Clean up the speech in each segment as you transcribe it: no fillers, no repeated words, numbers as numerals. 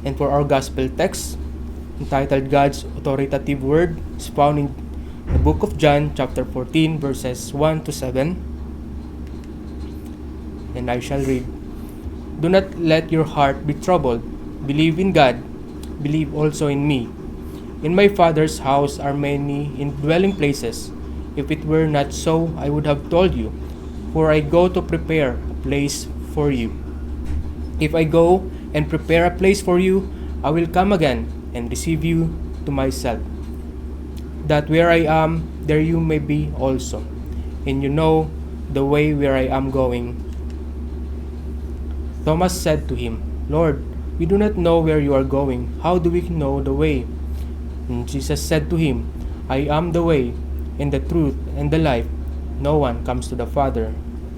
And for our gospel text, entitled God's Authoritative Word, is found in the book of John, chapter 14, verses 1 to 7. And I shall read. Do not let your heart be troubled. Believe in God. Believe also in me. In my Father's house are many indwelling places. If it were not so, I would have told you. For I go to prepare a place for you. If I go and prepare a place for you, I will come again and receive you to myself, that where I am, there you may be also. And you know the way where I am going. Thomas said to him, Lord, we do not know where you are going. How do we know the way? And Jesus said to him, I am the way, and the truth, and the life. No one comes to the Father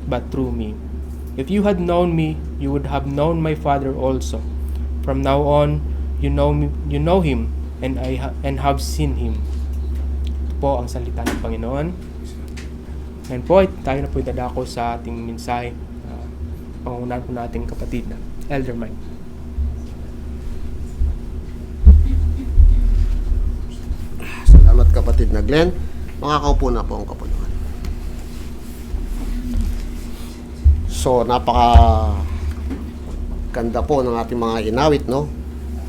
but through me. If you had known me, you would have known my Father also. From now on, you know him, and have seen him. Ito po ang salita ng Panginoon. Ngayon po, tayo na po dadako sa ating mensahe. Pangunahan po nating kapatid na Elder Mike. Salamat kapatid na Glenn. Makakaupo na po ang kapuluhan. So, ganda po ng ating mga inawit, no?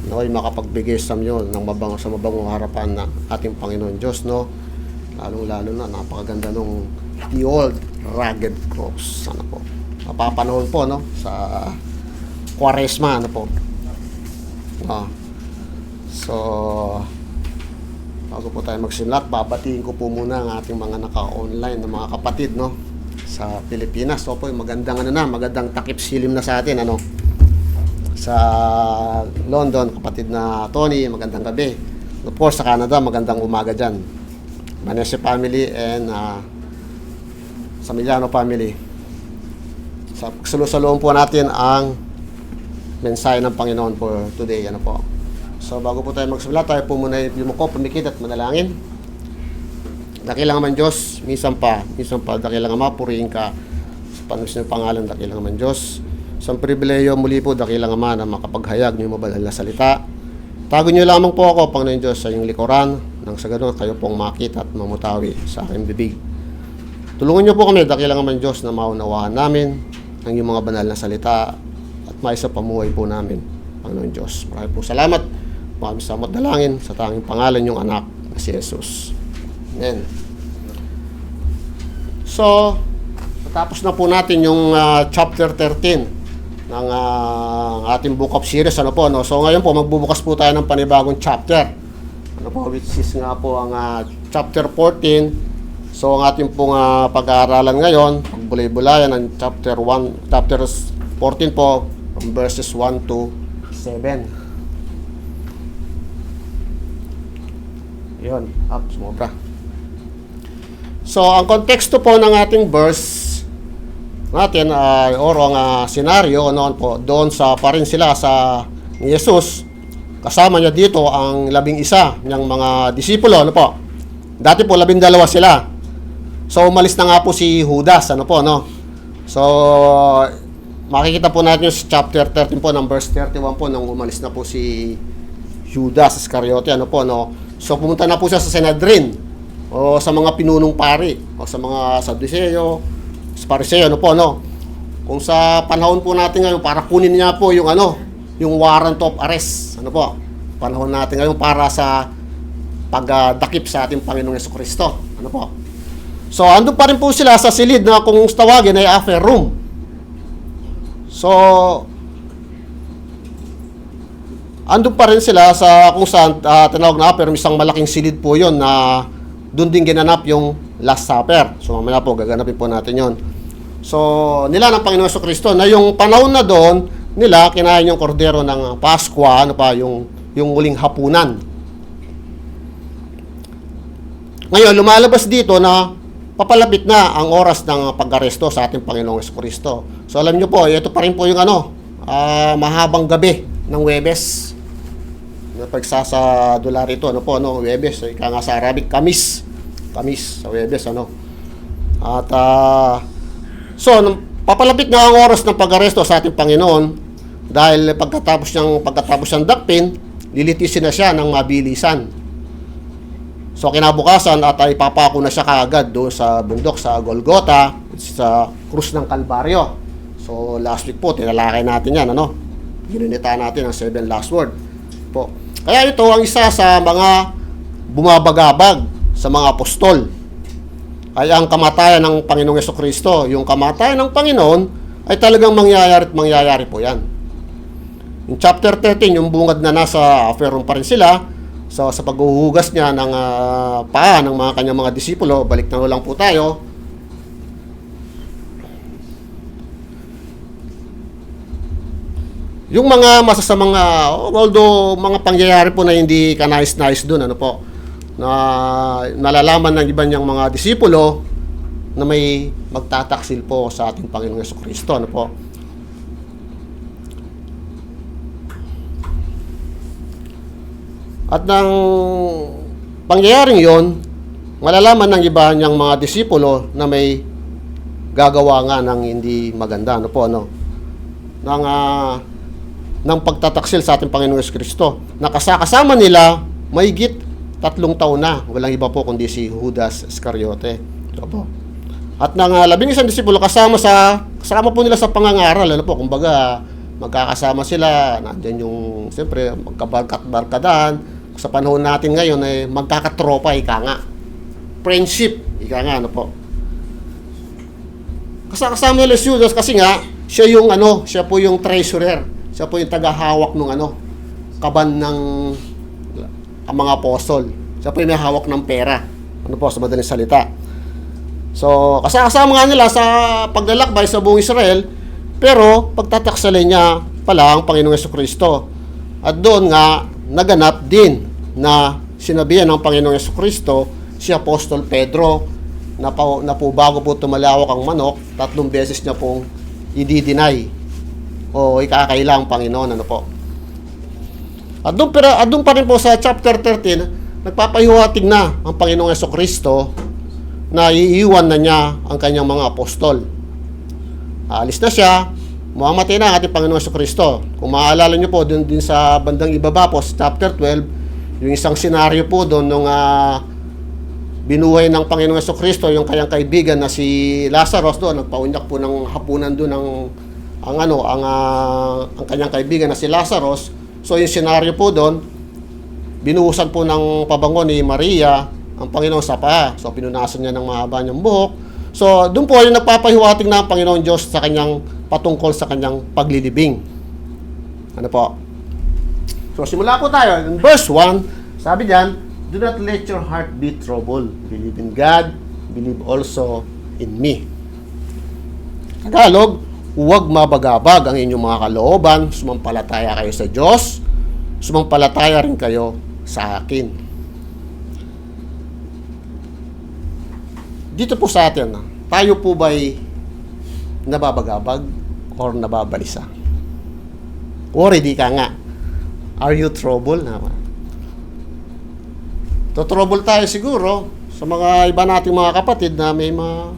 Naway makapagbigay sa inyo ng mabangong harapan ng ating Panginoon Diyos, no? Lalo na napakaganda nung The Old Rugged Cross. Ano po? Mapapanahon po, no? Sa Kwaresma, ano po? So, bago po tayo magsimula, babatiin ko po muna ang ating mga naka-online na mga kapatid, no? Sa Pilipinas. So po, magandang takip silim na sa atin, ano? Sa London, kapatid na Tony, magandang gabi. Of course, sa Canada, magandang umaga dyan. Manese family and Samiliano family. Salusaloon po natin ang mensahe ng Panginoon for today, ano po. So, bago po tayo magsimula, tayo po muna yumuko, pumikit at manalangin. Dakilang man Diyos, minsan pa, dakilang Ama, purihin ka sa panus ng pangalan, dakilang man Diyos. Isang pribileyo muli po, dakilang Ama, na makapaghayag niyo mabalal na salita. Tago niyo lamang po ako, Panginoon Diyos, sa iyong likuran, nang sa ganun kayo pong makita at mamutawi sa aking bibig. Tulungan niyo po kami, dakilang man Diyos, na maunawaan namin ang iyong mga banal na salita at maisa pamuhay po namin, Panginoon Diyos. Maraming po salamat. Maraming salamat dalangin sa tanging pangalan niyong anak na si Jesus. Amen. So, natapos na po natin yung chapter 13 ng ating book of series. Ano po, no? So, ngayon po, magbubukas po tayo ng panibagong chapter. Ano po, which is nga po ang chapter 14. So, ang ating pong pag-aaralan ngayon, pagbulay-bulayan ng chapter 14 po, from verses 1 to 7. Yun, sumobra. So, ang konteksto po ng ating verse natin, or ang senaryo, noon po, doon pa rin sila sa ni Jesus. Kasama niya dito ang 11 niyang mga disipulo, ano po. Dati po 12 sila. So, umalis na nga po si Judas, ano po, no? So, makikita po natin yung chapter 13 po, ng verse 31 po, nang umalis na po si Judas Iscariote, ano po, no? So, pumunta na po siya sa Sanhedrin, o sa mga pinunong pari, o sa mga Sadduceo, sa Pariseo, ano po, no? Kung sa panahon po natin ngayon, para kunin niya po yung yung warrant of arrest, ano po? Panahon natin ngayon para sa pagdakip sa ating Panginoong Jesucristo, ano po? So, andun pa rin po sila sa silid na kung tawagin ay upper room. So, andun pa rin sila sa kung saan tinawag na upper room, isang malaking silid po yon na doon din ginanap yung Last Supper. So, mamaya po, gaganapin po natin yon. So, nila ng Panginoon Jesucristo na yung panahon na doon, nila kinain yung kordero ng Pasko, ano pa, yung huling hapunan. Ngayon, lumalabas dito na papalapit na ang oras ng pag-aresto sa ating Panginoong Jesucristo. So alam nyo po, ito pa rin po yung mahabang gabi ng Huwebes. Pagsasadula rito, ano po, Huwebes, ika nga sa Arabic, Kamis sa Huwebes, ano. At, so, papalapit na ang oras ng pag-aresto sa ating Panginoon, Dahil pagkatapos niyang dakpin, lilitisin na siya ng mabilisan. So kinabukasan at ay papako na siya kaagad doon sa bundok sa Golgota, sa krus ng Kalbaryo. So last week po tinalakay natin yan, ginunita natin ang 7 last word po. Kaya ito ang isa sa mga bumabagabag sa mga apostol ay ang kamatayan ng Panginoong Jesucristo. Yung kamatayan ng Panginoon ay talagang mangyayari po yan. In chapter 13, yung bungad na nasa upper room pa rin sila, so sa paghuhugas niya ng paa ng mga kanyang mga disipulo, balik na lang po tayo. Yung mga masasamang, although mga pangyayari po na hindi kanais-nais doon, na nalalaman ng iba niyang mga disipulo na may magtataksil po sa ating Panginoong Jesucristo, At nang pangyayaring yon, malalaman ng iba niyang mga disipulo na may gagawa nga ng hindi maganda, ng pagtataksil sa ating Panginoong Jesucristo. Nakasama nila mahigit 3 taon na. Walang iba po kundi si Judas Iscariote. At nang 11 disipulo kasama po nila sa pangangaral, kumbaga magkakasama sila, nandiyan yung siyempre magkabarkadahan. Sa panahon natin ngayon ay magkakatropa, ika nga. Friendship, ika nga, kasama nila si Judas kasi nga siya po yung treasurer. Siya po yung tagahawak ng kaban ng ang mga apostol. Siya po yung may hawak ng pera. Sa madaling salita. So, kasama nga nila sa paglalakbay sa buong Israel, pero pagtataksalin niya pala ang Panginoong Jesucristo. At doon nga naganap din na sinabihan ng Panginoong Jesucristo si Apostol Pedro na po bago po tumalawak ang manok, 3 beses niya pong i-deny o ikakaila ang Panginoon, At doon pa rin po sa chapter 13, nagpapahiwatig na ang Panginoong Jesucristo na iiwan na niya ang kanyang mga apostol. Aalis na siya, mamamatay na ang ating Panginoong Jesucristo. Kung maaalala niyo po, din sa bandang ibaba po, sa chapter 12, yung isang senaryo po doon nung binuhay ng Panginoong Jesucristo, yung kanyang kaibigan na si Lazarus doon, nagpaunyak po ng hapunan doon ang kanyang kaibigan na si Lazarus. So yung senaryo po doon, binuhusan po ng pabango ni Maria ang Panginoon sa paa. So pinunasan niya ng mahaba niyang buhok. So doon po yung nagpapahiwatig na ang Panginoon Diyos sa kanyang patungkol sa kanyang paglilibing. So simula po tayo. In verse 1, sabi diyan, do not let your heart be troubled. Believe in God, believe also in me. Tagalog, huwag mabagabag ang inyong mga kalooban, sumampalataya kayo sa Diyos, sumampalataya rin kayo sa akin. Dito po sa atin, tayo po ba'y nababagabag or nababalisa? Or di ka nga, are you troubled? Trouble tayo siguro sa mga iba nating mga kapatid na may mga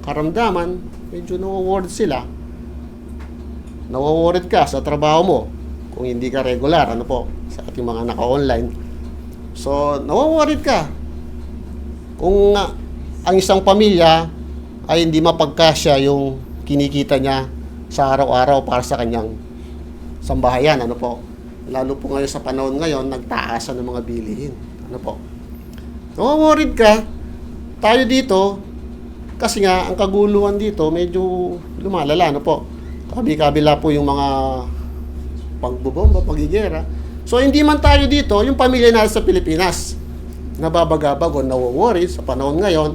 karamdaman, medyo nawaworried sila. Nawaworried ka sa trabaho mo kung hindi ka regular, sa ating mga naka-online. So, nawaworried ka kung ang isang pamilya ay hindi mapagkasya yung kinikita niya sa araw-araw para sa kanyang sambahayan, Lalo po ngayon sa panahon ngayon, nagtaasan ng mga bilihin, Nawaworried ka, tayo dito, kasi nga, ang kaguluhan dito, medyo lumalala, Kabi-kabila po yung mga pagbobomba, pagigera. So, hindi man tayo dito, yung pamilya natin sa Pilipinas, nababagabag o nawaworried sa panahon ngayon.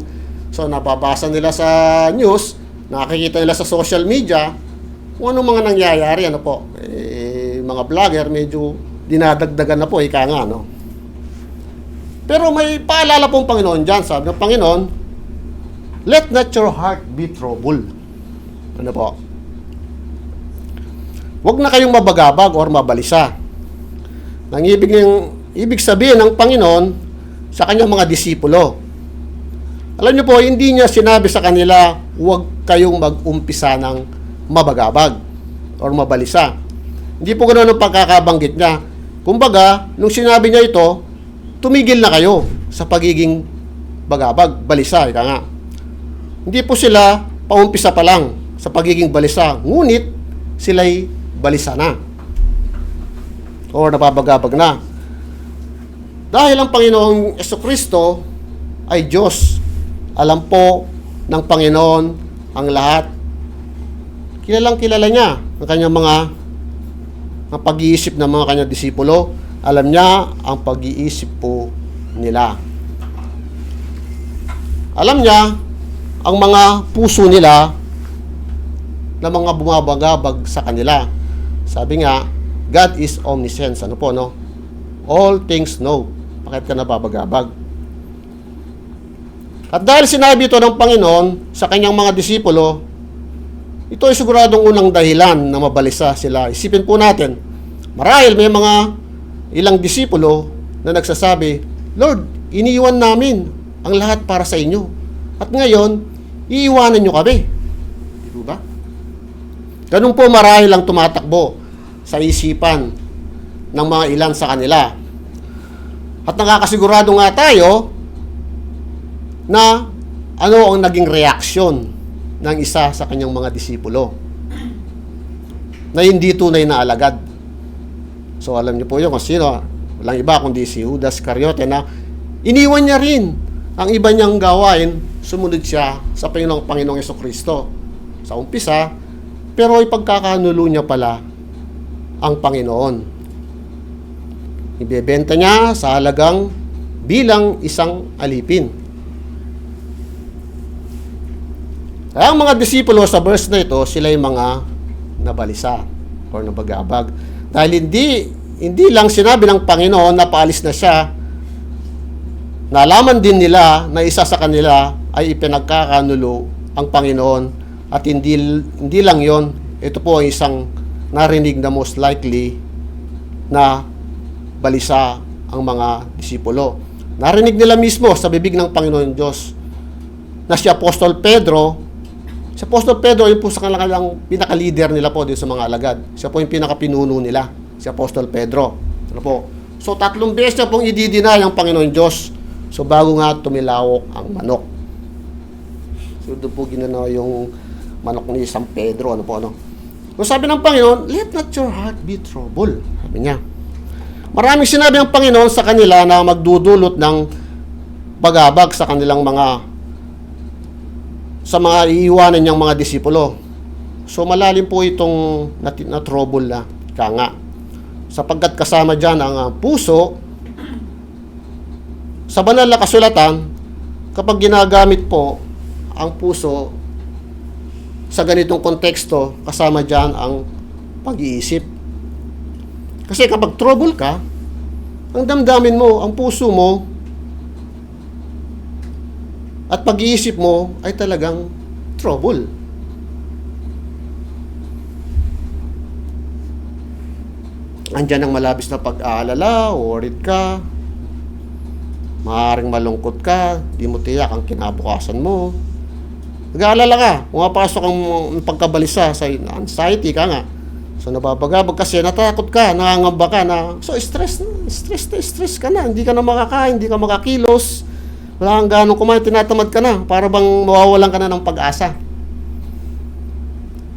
So, nababasa nila sa news, nakikita nila sa social media, kung anong mga nangyayari, mga vlogger, medyo dinadagdagan na po, ika nga, Pero may paalala pong Panginoon dyan, sabi ng Panginoon, let not your heart be troubled. Huwag na kayong mabagabag or mabalisa. Ang ibig sabihin ng Panginoon sa kanyang mga disipulo. Alam niyo po, hindi niya sinabi sa kanila, huwag kayong mag-umpisa ng mabagabag or mabalisa. Hindi po ganoon ang pagkakabanggit niya. Kumbaga, nung sinabi niya ito, tumigil na kayo sa pagiging bagabag, balisa, ika nga. Hindi po sila paumpisa pa lang sa pagiging balisa, ngunit sila'y balisa na. O napabagabag na. Dahil ang Panginoong Jesucristo ay Diyos. Alam po ng Panginoon ang lahat. Kilalang kilala niya ang kanyang ang pag-iisip ng mga kanyang disipulo. Alam niya ang pag-iisip po nila. Alam niya ang mga puso nila na mga bumabagabag sa kanila. Sabi nga, God is omniscient. Ano po, no? All things know. Bakit ka nababagabag? At dahil sinabi ito ng Panginoon sa kanyang mga disipulo, ito ay siguradong unang dahilan na mabalisa sila. Isipin po natin, marahil may mga ilang disipulo na nagsasabi, Lord, iniiwan namin ang lahat para sa inyo. At ngayon, iiwanan nyo kami. Di ba? Ganun po marahil ang tumatakbo sa isipan ng mga ilan sa kanila. At nakakasigurado nga tayo na ano ang naging reaksyon ng isa sa kanyang mga disipulo na hindi tunay na alagad. So alam niyo po yun kung sino, walang iba kundi si Judas Iscariote na iniwan niya rin ang iba niyang gawain, sumunod siya sa Panginoong Jesucristo sa umpisa, pero ipagkakanulo niya pala ang Panginoon. Ibebenta niya sa halagang bilang isang alipin. Kaya ang mga disipulo sa verse na ito, sila yung mga nabalisa or nabagabag. Dahil hindi lang sinabi ng Panginoon na paalis na siya, nalaman din nila na isa sa kanila ay ipinagkakanulo ang Panginoon. At hindi lang yon, ito po ay isang narinig na most likely na balisa ang mga disipulo. Narinig nila mismo sa bibig ng Panginoon Diyos na si Apostol Pedro. Si Apostol Pedro, yun po sa kanilang pinaka-leader nila po dito sa mga alagad. Siya po yung pinaka-pinuno nila, si Apostol Pedro. Ano po? So, 3 beses na pong i-deny ang Panginoon Diyos. So, bago nga tumilawok ang manok. So, doon po ginanaw yung manok ni San Pedro. Ano po, ano? So, sabi ng Panginoon, let not your heart be troubled. Sabi niya. Maraming sinabi ng Panginoon sa kanila na magdudulot ng bagabag sa kanilang sa mga iiwanan niyang mga disipulo. So malalim po itong na-trouble na kanga. Sapagkat kasama dyan ang puso. Sa banal na kasulatan, kapag ginagamit po ang puso sa ganitong konteksto, kasama dyan ang pag-iisip. Kasi kapag trouble ka, ang damdamin mo, ang puso mo, at pag-iisip mo ay talagang trouble. Andiyan ang malabis na pag-aalala, worried ka, maaaring malungkot ka, di mo tiyak ang kinabukasan mo. Nag-aalala ka, pumapasok ang pagkabalisa sa anxiety ka nga. So nababagabag kasi, natakot ka, nangangamba ka na, so stress ka na, hindi ka na makakain, hindi ka makakilos, wala kang ganong kumain, tinatamad ka na, para bang mawawalan ka na ng pag-asa.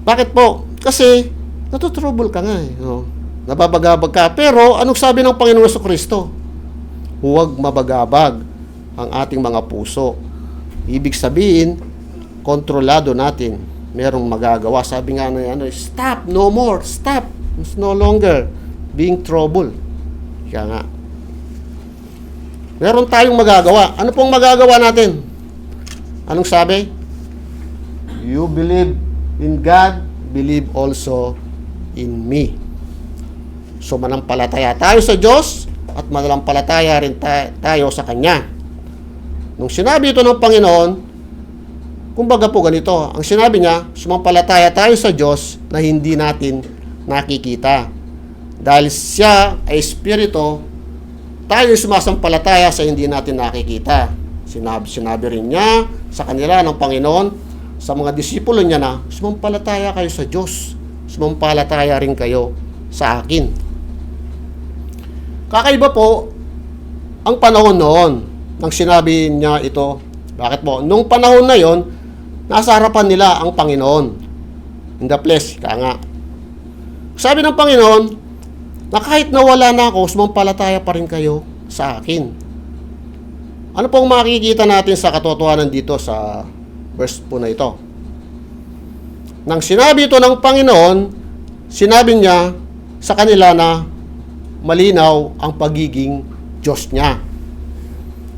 Bakit po? Kasi natutrouble ka nga eh. No? Nababagabag ka. Pero anong sabi ng Panginoon Jesucristo? Huwag mabagabag ang ating mga puso. Ibig sabihin, kontrolado natin. Merong magagawa. Sabi nga stop, no more, stop. It's no longer being troubled. Kaya nga. Meron tayong magagawa. Ano pong magagawa natin? Anong sabi? You believe in God, believe also in me. So manampalataya tayo sa Diyos at manampalataya rin tayo sa Kanya. Nung sinabi ito ng Panginoon, kumbaga po ganito, ang sinabi niya, sumampalataya tayo sa Diyos na hindi natin nakikita. Dahil siya ay Espiritu, tayo sumasampalataya sa hindi natin nakikita. Sinabi rin niya sa kanila ng Panginoon, sa mga disipulo niya na, sumampalataya kayo sa Diyos. Sumampalataya rin kayo sa akin. Kakaiba po ang panahon noon nang sinabi niya ito. Bakit po? Nung panahon na yon, nasa harapan nila ang Panginoon. In the flesh, kaya nga. Sabi ng Panginoon, na kahit nawala na ako, sumampalataya pa rin kayo sa akin. Ano pong makikita natin sa katotohanan dito sa verse po na ito? Nang sinabi ito ng Panginoon, sinabi niya sa kanila na malinaw ang pagiging Diyos niya.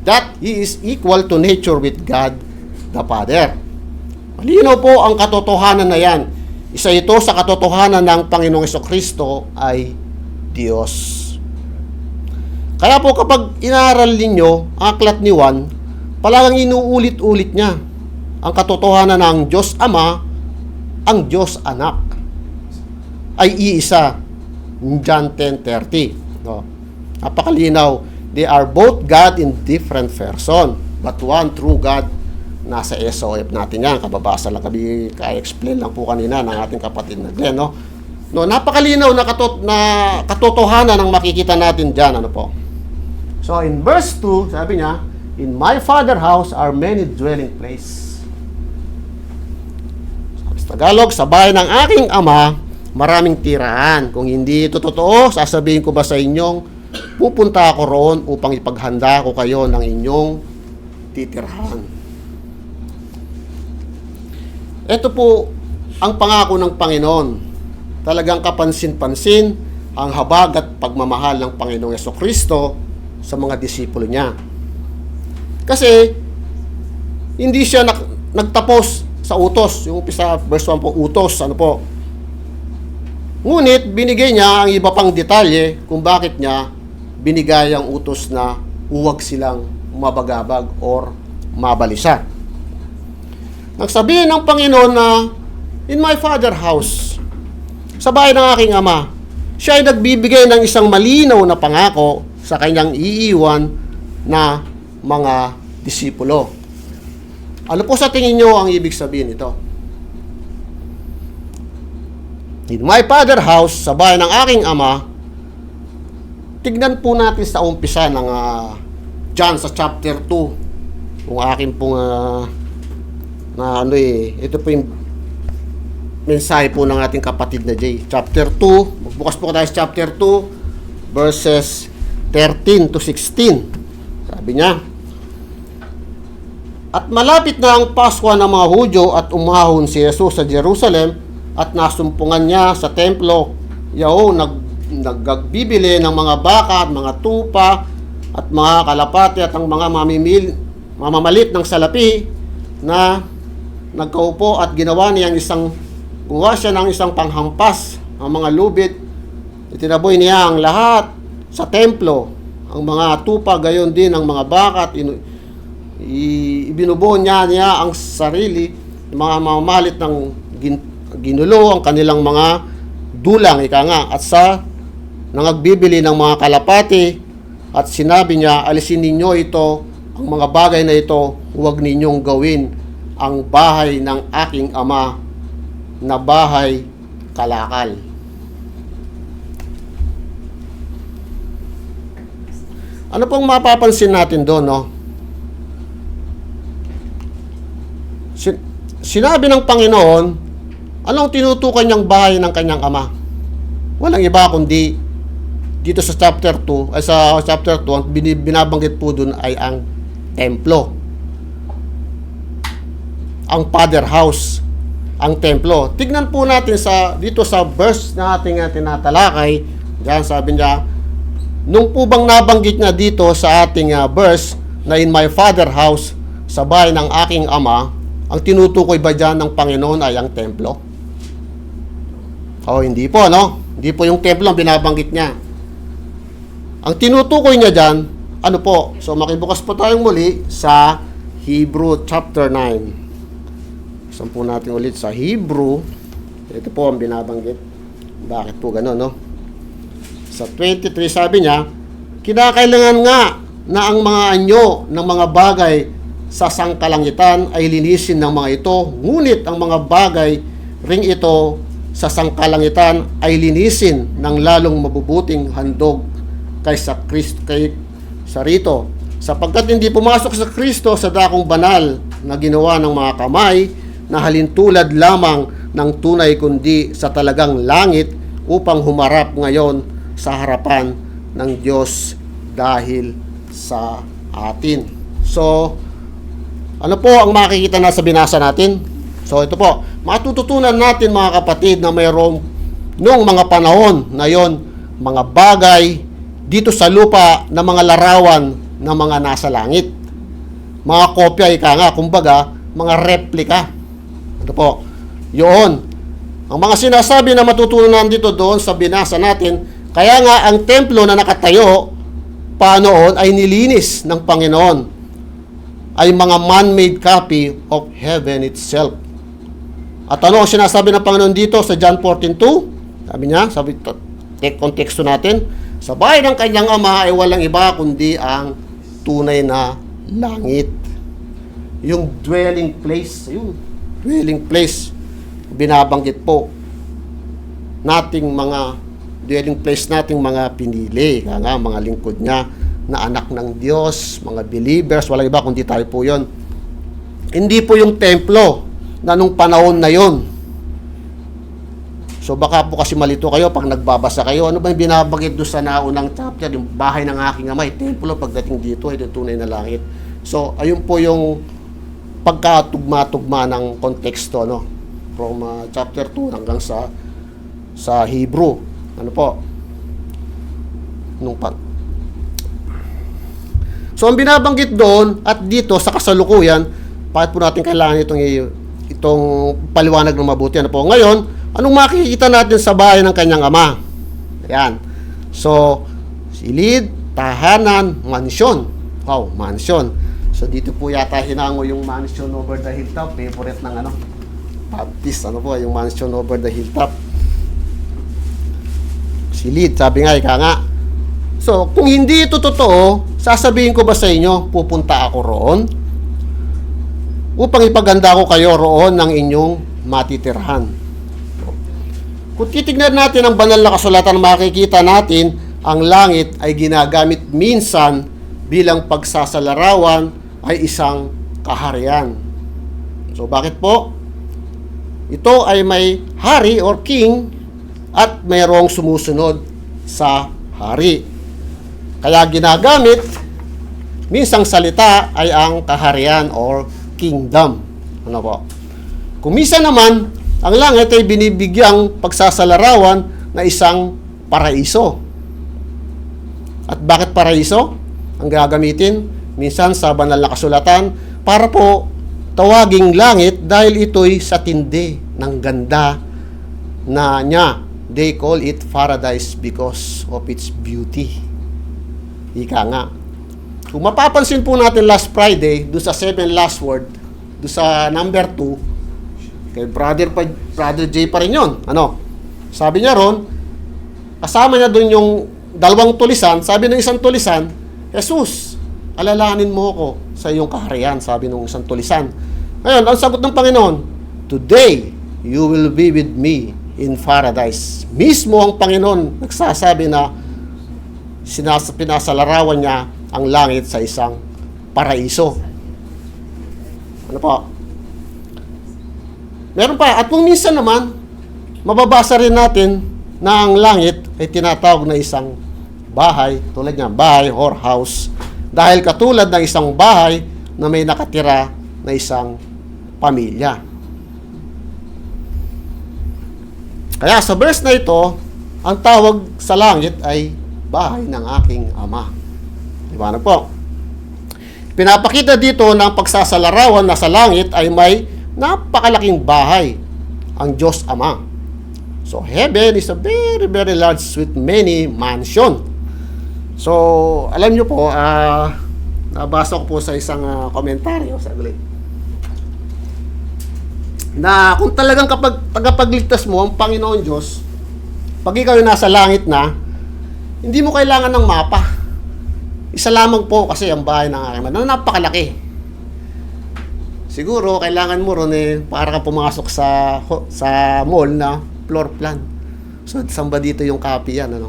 That He is equal to nature with God the Father. Malinaw po ang katotohanan na yan. Isa ito sa katotohanan ng Panginoong Jesucristo ay Diyos. Kaya po kapag inaral ninyo ang aklat ni Juan, palagang inuulit-ulit niya ang katotohanan ng Diyos Ama, ang Diyos Anak ay iisa. John 10:30. No? Napakalinaw. They are both God in different person, but one true God. Nasa SOF natin yan. Kababasa lang kami, ka-explain lang po kanina ng ating kapatid na Glenn. No? No, napakalinaw na, katotohanan ang makikita natin dyan. Ano po? So, in verse 2, sabi niya, in my Father's house are many dwelling place. Sa Tagalog, sa bahay ng aking Ama, maraming tirahan. Kung hindi ito totoo, sasabihin ko ba sa inyong, pupunta ako roon upang ipaghanda ko kayo ng inyong titirahan. Ito po ang pangako ng Panginoon. Talagang kapansin-pansin ang habag at pagmamahal ng Panginoong Jesucristo sa mga disipulo niya. Kasi hindi siya nagtapos sa utos. Yung umpisa, verse 1 po, utos, ano po. Ngunit binigay niya ang iba pang detalye kung bakit niya binigay ang utos na huwag silang mabagabag or mabalisa. Nagsabihin ng Panginoon na, in my Father's house, sa bahay ng aking Ama, siya ay nagbibigay ng isang malinaw na pangako sa kanyang iiwan na mga disipulo. Ano po sa tingin nyo ang ibig sabihin nito? In my Father's house, sa bahay ng aking Ama, tignan po natin sa umpisa ng John sa chapter 2. Kung akin pong ito po yung mensahe po ng ating kapatid na Jay. Chapter 2, magbukas po tayo sa chapter 2, verses 13 to 16. Sabi niya, at malapit na ang Pasko ng mga Hudyo at umahon si Jesus sa Jerusalem at nasumpungan niya sa templo. Yaong nagbibili ng mga baka at mga tupa at mga kalapati at ang mga mamamalit ng salapi na nagkaupo at gumawa siya ng isang panghampas ang mga lubid. Itinaboy niya ang lahat sa templo, ang mga tupa, gayon din ang mga baka at ibinubuo niya ang sarili, mga mamamalit ng ginulo ang kanilang mga dulang, ika nga, at sa nangagbibili ng mga kalapati, at sinabi niya, alisin ninyo ito, ang mga bagay na ito, huwag ninyong gawin ang bahay ng aking Ama na bahay kalakal. Ano pong mapapansin natin doon, no? Sinabi ng Panginoon, anong tinutukoy niyang bahay ng kanyang Ama? Walang iba kundi dito sa chapter 2, sa chapter 2, ang binabanggit po doon ay ang templo. Ang Father house, ang templo. Tignan po natin dito sa verse na ating tinatalakay. Diyan sabi niya, nung po bang nabanggit niya dito sa ating verse na in my Father house, sa bahay ng aking Ama, ang tinutukoy ba dyan ng Panginoon ay ang templo? Hindi po, no? Hindi po yung templo ang binabanggit niya. Ang tinutukoy niya dyan, ano po? So, makibukas po tayong muli sa Hebrew chapter 9. Saan po natin ulit sa Hebrew. Ito po ang binabanggit. Bakit po gano'n, no? Sa 23 sabi niya, kinakailangan nga na ang mga anyo ng mga bagay sa sangkalangitan ay linisin ng mga ito, ngunit ang mga bagay ring ito sa sangkalangitan ay linisin ng lalong mabubuting handog kaysa Kristo, kay sarito, sapagkat hindi pumasok sa Kristo sa dakong banal na ginawa ng mga kamay na halintulad lamang ng tunay, kundi sa talagang langit upang humarap ngayon sa harapan ng Diyos dahil sa atin. So, ano po ang makikita na sa binasa natin? So, ito po, matututunan natin mga kapatid na mayroong noong mga panahon na yon, mga bagay dito sa lupa na mga larawan ng mga nasa langit. Mga kopya, ika nga, kumbaga, mga replika. Ito po, yun. Ang mga sinasabi na matutunan dito doon sa binasa natin, kaya nga ang templo na nakatayo pa noon ay nilinis ng Panginoon, ay mga man-made copy of heaven itself. At ano ang sinasabi ng Panginoon dito sa John 14:2? Sabi niya, konteksto natin, sa bahay ng kanyang ama ay walang iba kundi ang tunay na langit. Yung dwelling place, yung dwelling place, binabanggit po nating mga dwelling place nating mga pinili, mga lingkod niya na anak ng Diyos, mga believers, walang iba kundi tayo po yon. Hindi po yung templo na nung panahon na yon. So baka po kasi malito kayo pag nagbabasa kayo, ano ba yung binabanggit doon sa naunang chapter, yung bahay ng aking amay, templo, pagdating dito ay tunay na langit. So ayun po yung pagkatugma-tugma ng konteksto, no? From chapter 2 hanggang sa Hebrew. Ano po? So ang binabanggit doon at dito sa kasalukuyan, bakit po natin kailangan itong paliwanag ng mabuti? Ano po? Ngayon, anong makikita natin sa bahay ng kanyang ama? Ayan. So, silid, tahanan, mansyon. Wow, mansyon. So dito po yata hinango yung mansion over the hilltop. Favorite ng Baptist. Ano po, yung mansion over the hilltop. Silid, sabi nga, ika nga. So, kung hindi ito totoo, sasabihin ko ba sa inyo, pupunta ako roon upang ipaganda ko kayo roon ng inyong matitirhan. Kung titignan natin ang banal na kasulatan, makikita natin ang langit ay ginagamit minsan bilang pagsasalarawan ay isang kaharian. So, bakit po? Ito ay may hari or king at mayroong sumusunod sa hari. Kaya ginagamit, minsang salita ay ang kaharian or kingdom. Ano po? Kung minsan naman, ang langit ay binibigyang pagsasalarawan na isang paraiso. At bakit paraiso? Ang gagamitin, minsan sa banal na kasulatan, para po tawaging langit dahil ito'y sa tindi ng ganda na niya. They call it paradise because of its beauty. Ika nga. Kung mapapansin po natin last Friday, doon sa 7 last word, doon sa number 2, kay Brother J pa rin yun. Ano? Sabi niya ron, kasama niya doon yung dalawang tulisan, sabi ng isang tulisan, Jesus, alalahanin mo ako sa iyong kaharian, sabi ng isang tulisan. Ngayon, ang sagot ng Panginoon, today, you will be with me in paradise. Mismo ang Panginoon nagsasabi na pinasalarawan niya ang langit sa isang paraiso. Ano po? Meron pa. At kung minsan naman, mababasa rin natin na ang langit ay tinatawag na isang bahay, tulad niya, bahay or house. Dahil katulad ng isang bahay na may nakatira na isang pamilya. Kaya sa verse na ito, ang tawag sa langit ay bahay ng aking ama. Diba na po? Pinapakita dito ng pagsasalarawan na sa langit ay may napakalaking bahay, ang Diyos Ama. So, heaven is a very, very large with many mansion. So, alam nyo po, nabasa ko po sa isang komentaryo, saglit, na kung talagang kapag tagapagligtas mo ang Panginoon Diyos, pag ikaw yung nasa langit na, hindi mo kailangan ng mapa. Isa lamang po kasi ang bahay ng aking ama, napakalaki. Siguro kailangan mo ron para ka pumasok sa mall na floor plan. So, saan ba dito yung copy yan, ano?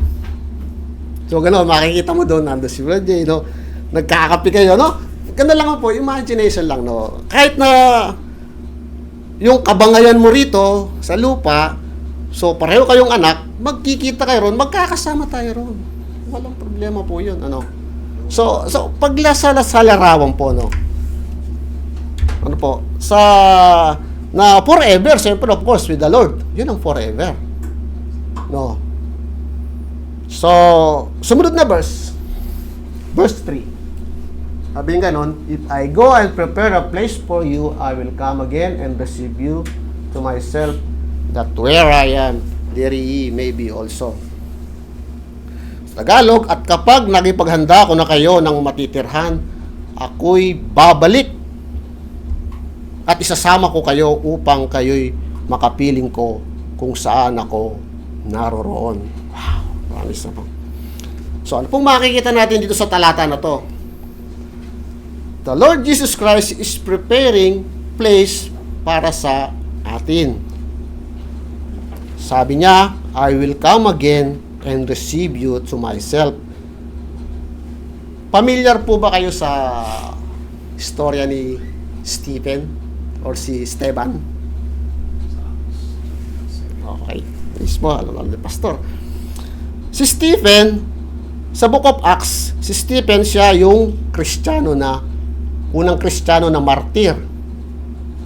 So, gano'n, makikita mo doon, nando si Brad J, no? Nagkakapi kayo, no? Gano'n lang po, imagination lang, no? Kahit na yung kabangayan mo rito sa lupa, so pareho kayong anak, magkikita kayo ron, magkakasama tayo ron. Walang problema po yun, ano? So paglasala larawan po, no? Ano po? Na forever, siyempre, of course, with the Lord. Yun ang forever. No? So, sumunod na verse. Verse 3. Sabi nga nun, if I go and prepare a place for you, I will come again and receive you to myself, that where I am, there ye may be also. Sa Tagalog, at kapag nagipaghanda ko na kayo ng matitirhan, ako'y babalik at isasama ko kayo upang kayo'y makapiling ko kung saan ako naroroon. Wow, promise na po. So, ano pong makikita natin dito sa talata na to? The Lord Jesus Christ is preparing place para sa atin. Sabi niya, I will come again and receive you to myself. Familiar po ba kayo sa istorya ni Stephen or si Esteban? Okay. Mismo, alam ni Pastor. Si Stephen, sa Book of Acts, si Stephen siya yung unang Kristiyano na martir.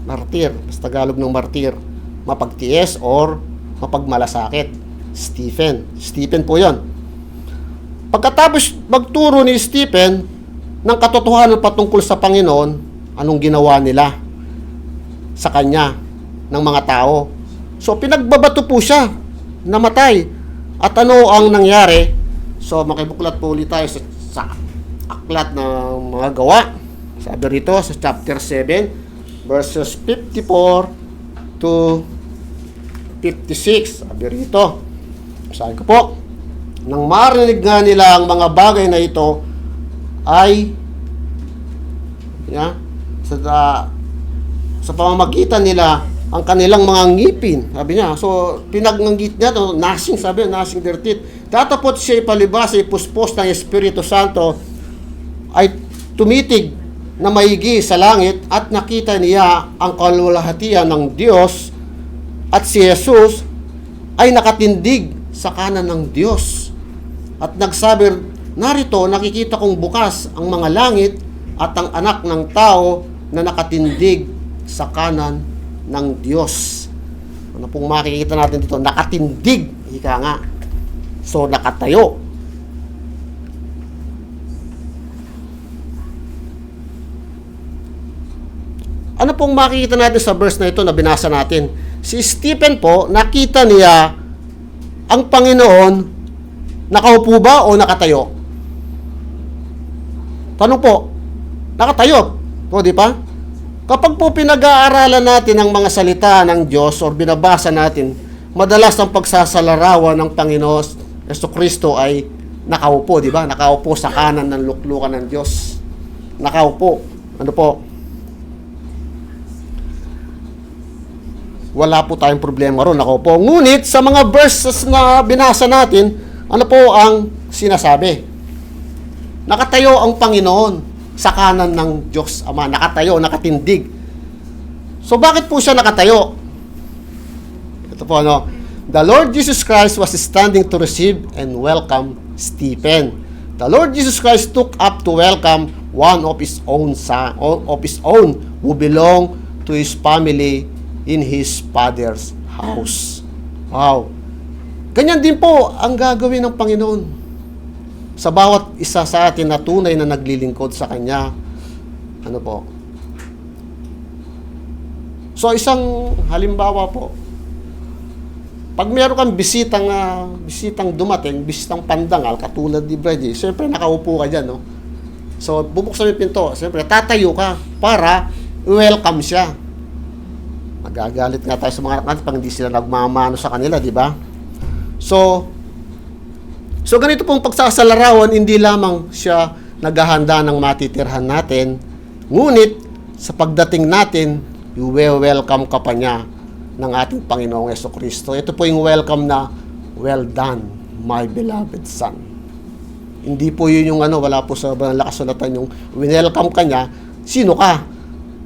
Martir, sa Tagalog ng martir, mapagtiis or mapagmalasakit. Stephen po yon. Pagkatapos magturo ni Stephen ng katotohanan patungkol sa Panginoon, anong ginawa nila sa kanya ng mga tao? So, pinagbabato po siya, namatay. At ano ang nangyari? So, makibuklat po ulit tayo sa aklat ng mga gawa. Sabi rito sa chapter 7, verses 54 to 56. Sabi rito, sabi ko po, nang marinig nga nila ang mga bagay na ito, ay sa pamamagitan nila ang kanilang mga ngipin. Sabi niya, so pinagnanggit niya to, gnashing their teeth. Tatapot siya ipalibas sa ipuspos ng Espiritu Santo, ay tumitig na maigi sa langit at nakita niya ang kaluwalhatian ng Diyos at si Jesus ay nakatindig sa kanan ng Diyos. At nagsabi, narito nakikita kong bukas ang mga langit at ang anak ng tao na nakatindig sa kanan ng Diyos. Ano pong makikita natin dito? Nakatindig, ika nga. So, nakatayo. Ano pong makikita natin sa verse na ito na binasa natin? Si Stephen po, nakita niya ang Panginoon, nakaupo ba o nakatayo? Tanong po, nakatayo. O, di ba? Kapag po pinag-aaralan natin ang mga salita ng Diyos o binabasa natin, madalas ang pagsasalarawan ng Panginoon Jesucristo ay nakaupo, di ba? Nakaupo sa kanan ng luklukan ng Diyos. Nakaupo. Ano po? Wala po tayong problema ron, nakaupo. Ngunit sa mga verses na binasa natin, ano po ang sinasabi? Nakatayo ang Panginoon sa kanan ng Diyos Ama. Nakatayo, nakatindig. So, bakit po siya nakatayo? Ito po, ano? The Lord Jesus Christ was standing to receive and welcome Stephen. The Lord Jesus Christ took up to welcome one of his own who belonged to his family in his Father's house. Wow. Ganyan din po ang gagawin ng Panginoon sa bawat isa sa atin na tunay na naglilingkod sa Kanya. Ano po? So, isang halimbawa po, pag meron kang bisitang dumating, bisitang pandangal, katulad ni Brady, siyempre nakaupo ka dyan, no? So, bubuksan mo yung pinto, siyempre tatayo ka para welcome siya. Magagalit nga tayo sa mga anak pag hindi sila nagmamano sa kanila, di ba? So ganito pong pagsasalarawan, hindi lamang siya naghahanda ng matitirhan natin, ngunit sa pagdating natin, you will welcome ka pa niya ng ating Panginoong Jesucristo. Ito po yung welcome na, well done, my beloved son. Hindi po yun yung wala po sa nakasulatan yung welcome ka niya, sino ka?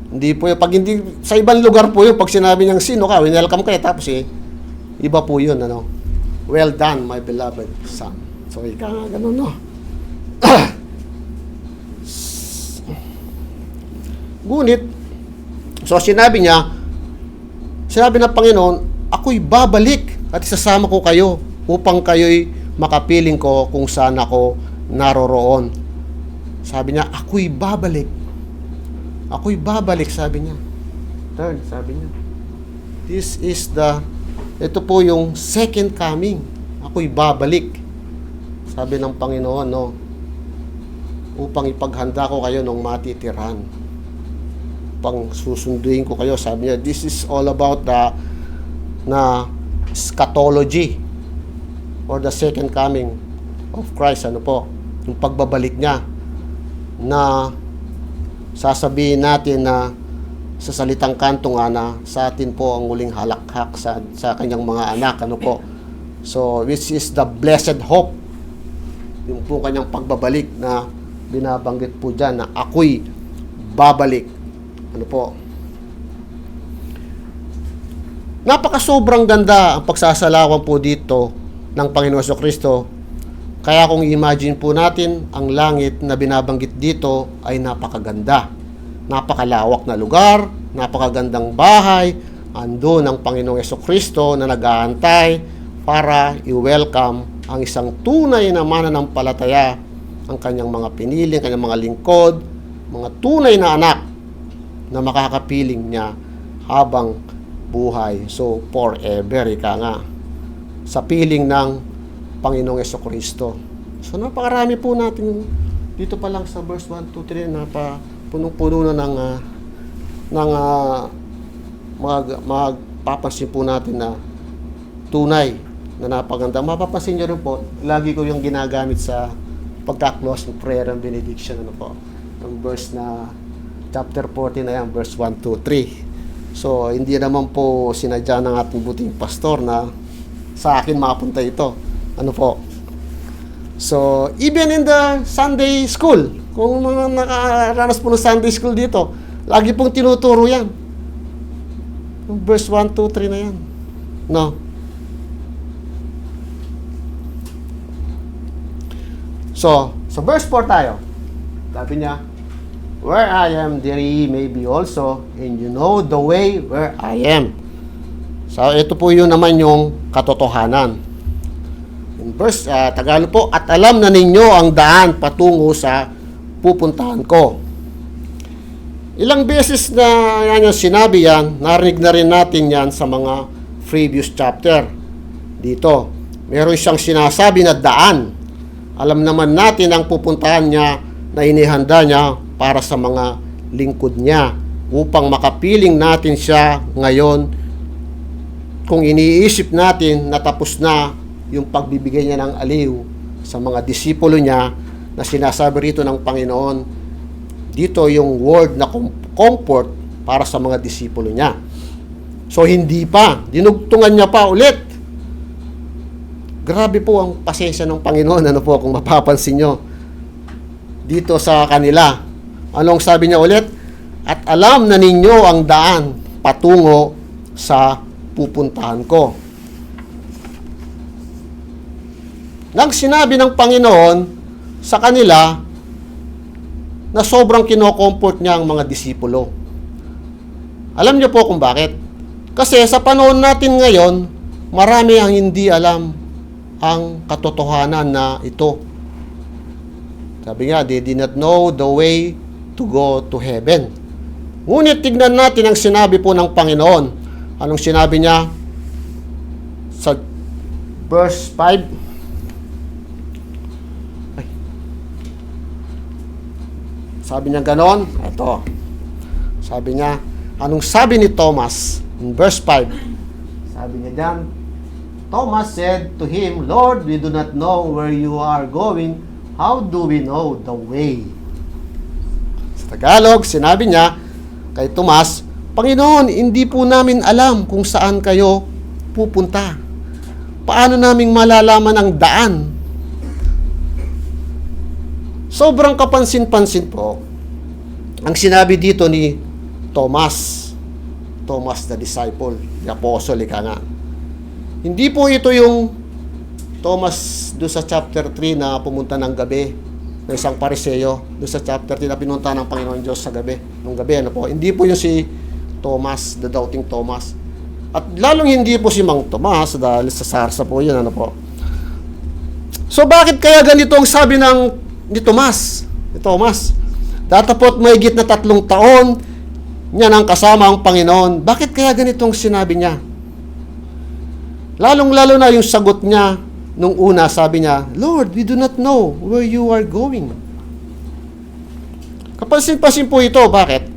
Hindi po yun. Pag hindi, sa ibang lugar po yun, pag sinabi niyang sino ka, welcome ka, tapos iba po yun, well done, my beloved son. So, ika nga ganun, no? Ngunit, so sinabi ng Panginoon, ako'y babalik at isasama ko kayo upang kayo'y makapiling ko kung saan ako naroroon. Sabi niya, ako'y babalik. Ako'y babalik, sabi niya. Third, sabi niya. Ito po yung second coming. Ako'y babalik. Sabi ng Panginoon, upang ipaghanda ko kayo ng matitiran. Upang susunduin ko kayo. Sabi niya, this is all about the eschatology or the second coming of Christ. Yung pagbabalik niya na sasabihin natin na sa salitang kanto nga na sa atin po ang muling halakhak sa kanyang mga anak. So, which is the blessed hope. Yung po kanyang pagbabalik na binabanggit po dyan na ako'y babalik. Napaka-sobrang ganda ang pagsasalawan po dito ng Panginoon Jesucristo. Kaya kung imagine po natin, ang langit na binabanggit dito ay napakaganda. Napakalawak na lugar, napakagandang bahay, andun ang Panginoong Jesucristo na nag-aantay para i-welcome ang isang tunay na mananampalataya, ang kanyang mga piniling, kanyang mga lingkod, mga tunay na anak na makakapiling niya habang buhay. So, forever, ika nga, sa piling ng Panginoong Jesucristo. So, napakarami po natin dito pa lang sa verse 1, 2, 3, punong-puno na magpapansin po natin na tunay na napaganda. Mapapansin nyo rin po, lagi ko yung ginagamit sa pagka-close ng prayer and benediction. Ang verse na chapter 14 na yan, verse 1, 2, 3. So, hindi naman po sinadya ng ating buting pastor na sa akin mapunta ito. So, even in the Sunday school, kung mga nakaranas po ng Sunday school dito, lagi pong tinuturo yan. Yung verse 1, 2, 3 na yan. So, verse 4 tayo. Sabi niya, where I am, there ye may be also, and you know the way where I am. So, ito po yun naman yung katotohanan. In verse, Tagalog po, at alam na ninyo ang daan patungo sa pupuntahan ko. Ilang beses na yan yung sinabi yan, narinig na rin natin yan sa mga previous chapter. Dito, meron siyang sinasabi na daan. Alam naman natin ang pupuntahan niya na inihanda niya para sa mga lingkod niya upang makapiling natin siya ngayon. Kung iniisip natin na tapos na yung pagbibigay niya ng aliw sa mga disipulo niya na sinasabi rito ng Panginoon, dito yung word na comfort para sa mga disipulo niya. So hindi pa, dinugtungan niya pa ulit. Grabe po ang pasensya ng Panginoon, kung mapapansin nyo dito sa kanila. Anong sabi niya ulit? At alam na ninyo ang daan patungo sa pupuntahan ko. Nang sinabi ng Panginoon sa kanila na sobrang kino-comfort niya ang mga disipulo. Alam niyo po kung bakit? Kasi sa panahon natin ngayon, marami ang hindi alam ang katotohanan na ito. Sabi nga, they did not know the way to go to heaven. Ngunit tignan natin ang sinabi po ng Panginoon. Anong sinabi niya? Sa verse 5. Sabi niya ganon. Ito. Sabi niya, anong sabi ni Thomas? In verse 5. Sabi niya dyan, Thomas said to him, Lord, we do not know where you are going. How do we know the way? Sa Tagalog, sinabi niya kay Tomas, Panginoon, hindi po namin alam kung saan kayo pupunta. Paano naming malalaman ang daan? Sobrang kapansin-pansin po ang sinabi dito ni Thomas the disciple, the apostle, ika nga. Hindi po ito yung Thomas doon sa chapter 3 na pumunta ng gabi na isang Pariseo, doon sa chapter 3 na pinunta ng Panginoon Diyos sa gabi. Nung gabi, ano po? Hindi po yung si Thomas, the doubting Thomas. At lalong hindi po si Mang Tomas dahil sa sarsa po yun, ano po. So bakit kaya ganito ang sabi ni Tomas? Ni Thomas, datapot mahigit na 3 taon niya nang kasama ang Panginoon. Bakit kaya ganitong sinabi niya? Lalong-lalo na yung sagot niya nung una, sabi niya, Lord, we do not know where you are going. Kapansin-pansin po ito. Bakit?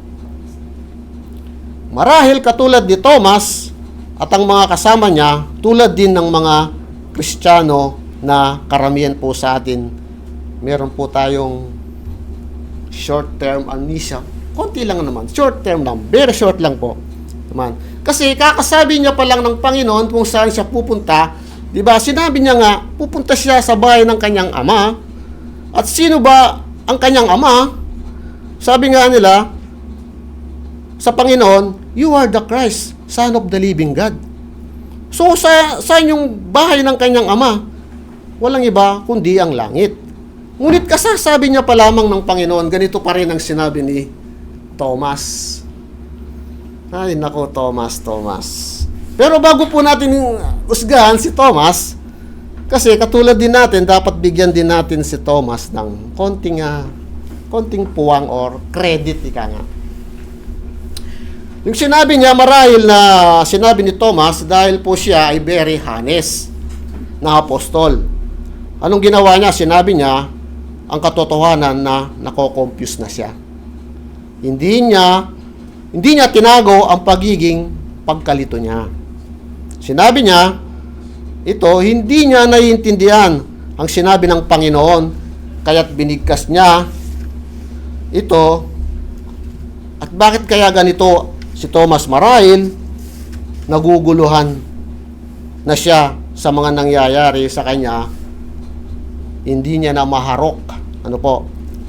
Marahil katulad ni Thomas at ang mga kasama niya, tulad din ng mga Kristiyano na karamihan po sa atin, meron po tayong short-term amnesia. Konti lang naman. Short-term lang. Very short lang po. Naman. Kasi kakasabi niya pa lang ng Panginoon kung saan siya pupunta. Diba? Sinabi niya nga, pupunta siya sa bahay ng kanyang ama. At sino ba ang kanyang ama? Sabi nga nila, sa Panginoon, you are the Christ, Son of the living God. So, sa yung bahay ng kanyang ama, walang iba kundi ang langit. Ngunit kasasabi niya pa lamang ng Panginoon, ganito pa rin ang sinabi ni Thomas. Ay, nako, Thomas. Pero bago po natin usgahan si Thomas, kasi katulad din natin, dapat bigyan din natin si Thomas ng konting puwang or credit, ika nga. Yung sinabi niya, marahil na sinabi ni Thomas, dahil po siya ay very honest na apostol. Anong ginawa niya? Sinabi niya, ang katotohanan na nako-confuse na siya. Hindi niya tinago ang pagiging pagkalito niya. Sinabi niya, hindi niya naiintindihan ang sinabi ng Panginoon, kaya't binigkas niya ito. At bakit kaya ganito si Thomas? Marahil naguguluhan na siya sa mga nangyayari sa kanya. Hindi niya na maharok.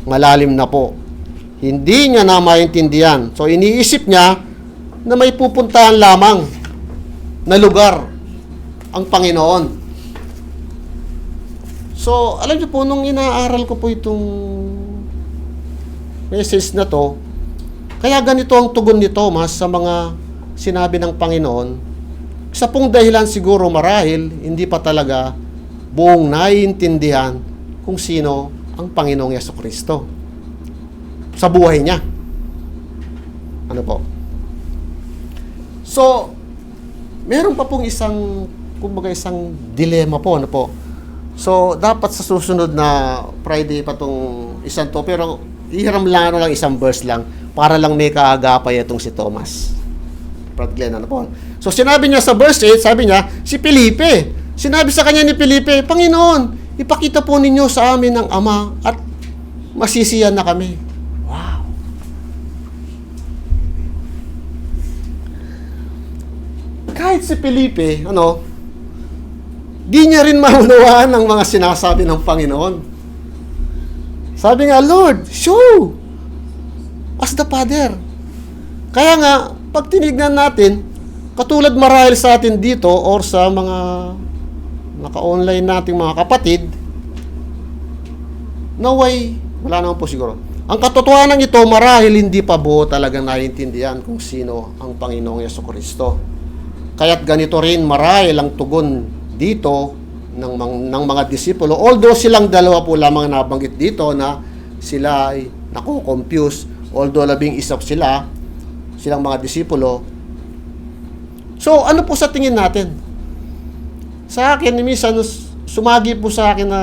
Malalim na po. Hindi niya na maintindihan. So, iniisip niya na may pupuntahan lamang na lugar ang Panginoon. So, alam niyo po, nung inaaral ko po itong message na to, kaya ganito ang tugon ni Thomas sa mga sinabi ng Panginoon. Isa pong dahilan siguro marahil, hindi pa talaga buong naiintindihan kung sino ang Panginoong Jesucristo sa buhay niya. Ano po? So, meron pa pong isang dilema po, ano po. So, dapat sa susunod na Friday pa tong isang to, pero ihiram lang isang verse lang para lang may kaagapay itong si Thomas. Brad Glenn, ano po. So, sinabi niya sa verse 8, sabi niya, si Felipe. Sinabi sa kanya ni Felipe, Panginoon, ipakita po ninyo sa amin ang Ama at masisiyan na kami. Wow! Kahit si Felipe, di niya rin maunawaan ang mga sinasabi ng Panginoon. Sabi nga, Lord, show us the Father. Kaya nga, pag tinignan natin, katulad marahil sa atin dito or sa mga naka-online nating mga kapatid, naway, wala naman po siguro. Ang katotohanan ito, marahil hindi pa buo talagang naiintindihan kung sino ang Panginoong Jesucristo. Kaya't ganito rin marahil ang tugon dito ng mga disipulo. Although silang dalawa po lamang nabanggit dito na sila ay naku-confuse. Although 11 silang mga disipulo. So, ano po sa tingin natin? Sa akin, minsan sumagi po sa akin na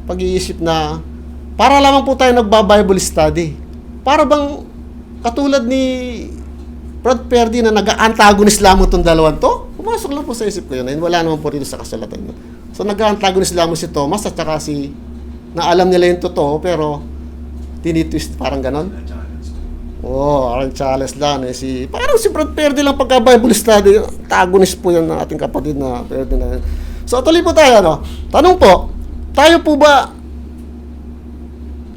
pag-iisip na para lamang po tayo nagba-Bible study. Para bang katulad ni Brad Perdi na nag-antagonist lamang itong dalawang to? Pumasok lang po sa isip ko yun. Wala naman po rito sa kasulatan yun. So, nag-antagonist lamang si Thomas at saka na alam nila yung totoo pero tinitwist, parang ganon. Aaron Charles lang. Parang si Brad Perde lang pagka-Bible study. Antagonist po yan ng ating kapatid na Perde na yan. So, tuloy po tayo, no? Tanong po, tayo po ba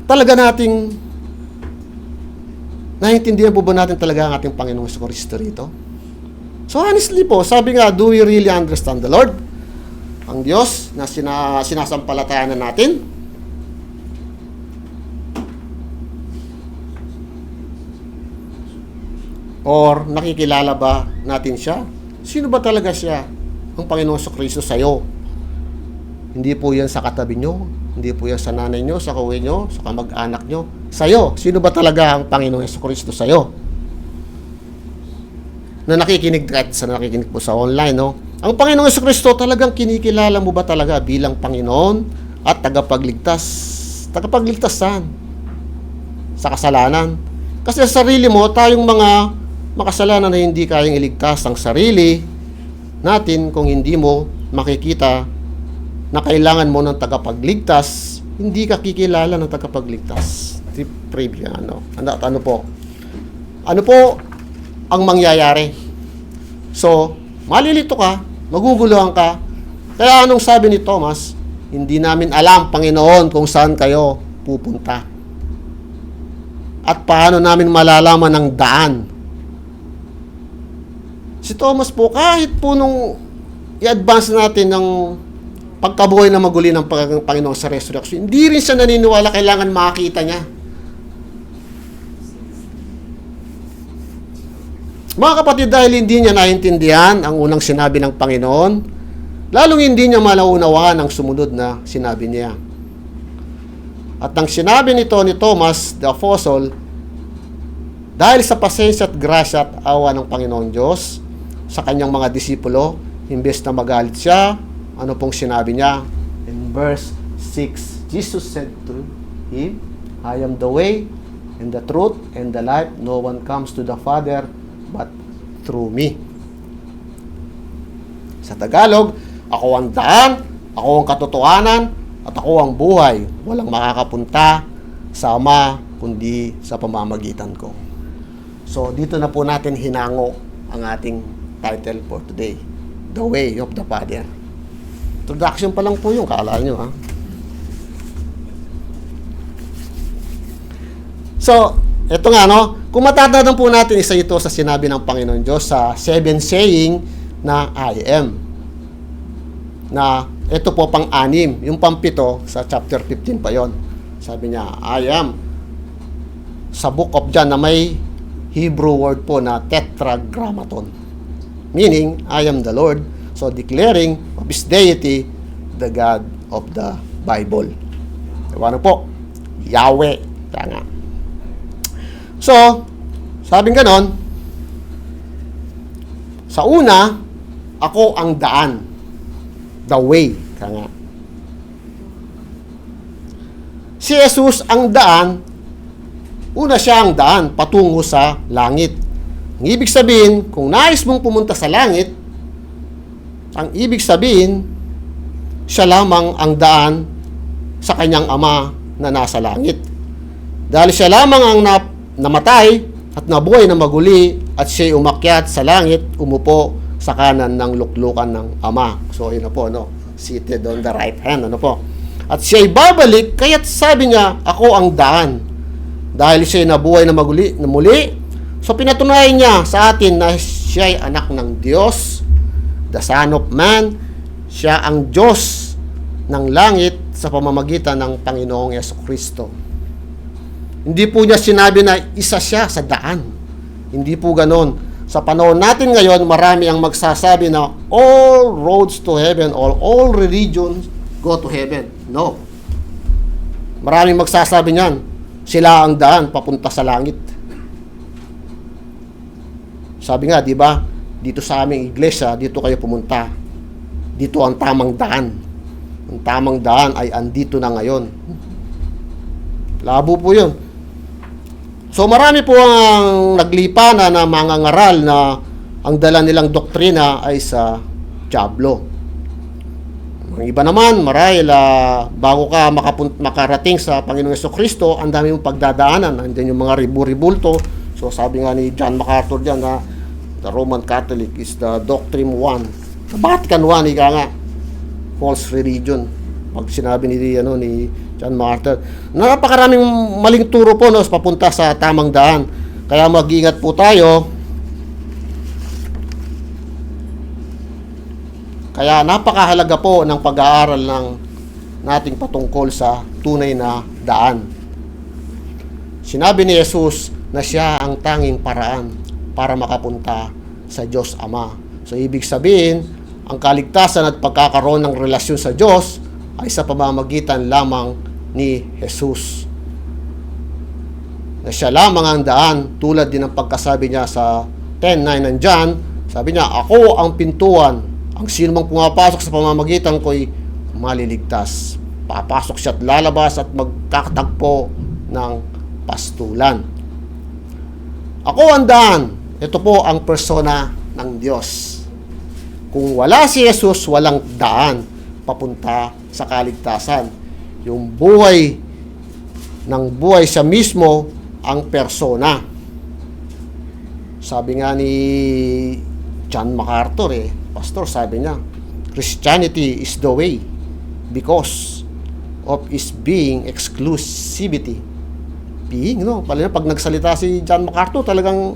talaga nating naiintindihan po ba natin talaga ang ating Panginoong Jesucristo rito? So, honestly po, sabi nga, do we really understand the Lord? Ang Diyos na sinasampalatayanan natin? Or nakikilala ba natin siya? Sino ba talaga siya? Ang Panginoong Jesucristo sa'yo. Hindi po yan sa katabi nyo. Hindi po yan sa nanay nyo, sa kauwi nyo, sa kamag-anak nyo. Sa'yo. Sino ba talaga ang Panginoong Jesucristo sa'yo? Na nakikinig at sa nakikinig po sa online, no? Ang Panginoong Jesucristo talagang kinikilala mo ba talaga bilang Panginoon at tagapagligtas? Tagapagligtas saan? Sa kasalanan. Kasi sa sarili mo, tayong mga makasalanan na hindi kayang iligtas ang sarili natin kung hindi mo makikita na kailangan mo ng tagapagligtas, hindi ka kikilala ng tagapagligtas. Ano po? Ano po ang mangyayari? So, malilito ka, maguguluhan ka. Kaya anong sabi ni Thomas? Hindi namin alam, Panginoon, kung saan kayo pupunta. At paano namin malalaman ang daan? Si Thomas po, kahit po nung i-advance natin ng pagkabuhay na maguli ng Panginoon sa resurrection, hindi rin siya naniniwala kailangan makita niya. Mga kapatid, dahil hindi niya naintindihan ang unang sinabi ng Panginoon, lalong hindi niya malaunawaan ang sumunod na sinabi niya. At ang sinabi nito ni Thomas the Apostle, dahil sa pasensya at grasya at awa ng Panginoon Diyos sa kanyang mga disipulo, imbes na magalit siya, ano pong sinabi niya? In verse 6, Jesus said to him, I am the way, and the truth, and the life. No one comes to the Father but through me. Sa Tagalog, ako ang daan, ako ang katotohanan, at ako ang buhay. Walang makakapunta sa Ama kundi sa pamamagitan ko. So, dito na po natin hinango ang ating title for today, The Way of the Father. Introduction pa lang po yung kaalala nyo, ha? So, eto nga, no? Kung matatandaan po natin, isa ito sa sinabi ng Panginoon Diyos sa 7 saying na I am. Na, ito po pang-anim. Yung pang-pito, sa chapter 15 pa yon. Sabi niya, I am. Sa book of John na may Hebrew word po na tetragrammaton. Meaning, I am the Lord. So, declaring of His deity, the God of the Bible. Ano po? Yahweh. Kaya nga. So, sabing ganon, sa una, ako ang daan. The way. Kaya nga. Si Jesus ang daan, una siya ang daan patungo sa langit. Ang ibig sabihin, kung nais mong pumunta sa langit, ang ibig sabihin, siya lamang ang daan sa kanyang Ama na nasa langit. Dahil siya lamang ang namatay at nabuhay na maguli at siya'y umakyat sa langit, umupo sa kanan ng luklukan ng Ama. So, yun na po, no? Seated on the right hand, ano po? At siya'y babalik, kaya't sabi niya, ako ang daan. Dahil siya'y nabuhay na muli, so pinatunayan niya sa atin na siya'y anak ng Diyos, the Son of Man, siya ang Diyos ng langit sa pamamagitan ng Panginoong Jesucristo. Hindi po niya sinabi na isa siya sa daan. Hindi po ganon. Sa panahon natin ngayon, marami ang magsasabi na all roads to heaven or all religions go to heaven. No. Maraming magsasabi niyan. Sila ang daan papunta sa langit. Sabi nga, di ba? Dito sa aming iglesia, dito kayo pumunta. Dito ang tamang daan. Ang tamang daan ay andito na ngayon. Labo po yun. So marami po ang naglipanan na mga ngaral na ang dala nilang doktrina ay sa dyablo. Ang iba naman, marahil bago ka makarating sa Panginoong Jesucristo, ang dami mong pagdadaanan. Andiyan yung mga ribu-ribulto, So sabi nga ni John MacArthur diyan na the Roman Catholic is the Doctrine 1. The Vatican 1, ika nga, false religion. Pag sinabi ni John MacArthur, napakaraming maling turo po, no, papunta sa tamang daan. Kaya mag-ingat po tayo. Kaya napakahalaga po ng pag-aaral ng nating patungkol sa tunay na daan. Sinabi ni Jesus na siya ang tanging paraan para makapunta sa Diyos Ama. So ibig sabihin, ang kaligtasan at pagkakaroon ng relasyon sa Diyos ay sa pamamagitan lamang ni Jesus. Na siya lamang ang daan, tulad din ng pagkasabi niya sa 10:9 ng John, sabi niya, ako ang pintuan, ang sino mang pumapasok sa pamamagitan ko'y maliligtas. Papasok siya at lalabas at magkakatagpo ng pastulan. Ako ang daan. Ito po ang persona ng Diyos. Kung wala si Jesus, walang daan papunta sa kaligtasan. Yung buhay ng buhay siya mismo ang persona. Sabi nga ni John MacArthur, pastor, sabi niya, Christianity is the way because of its being exclusivity. Being, no? Pag nagsalita si John MacArthur, talagang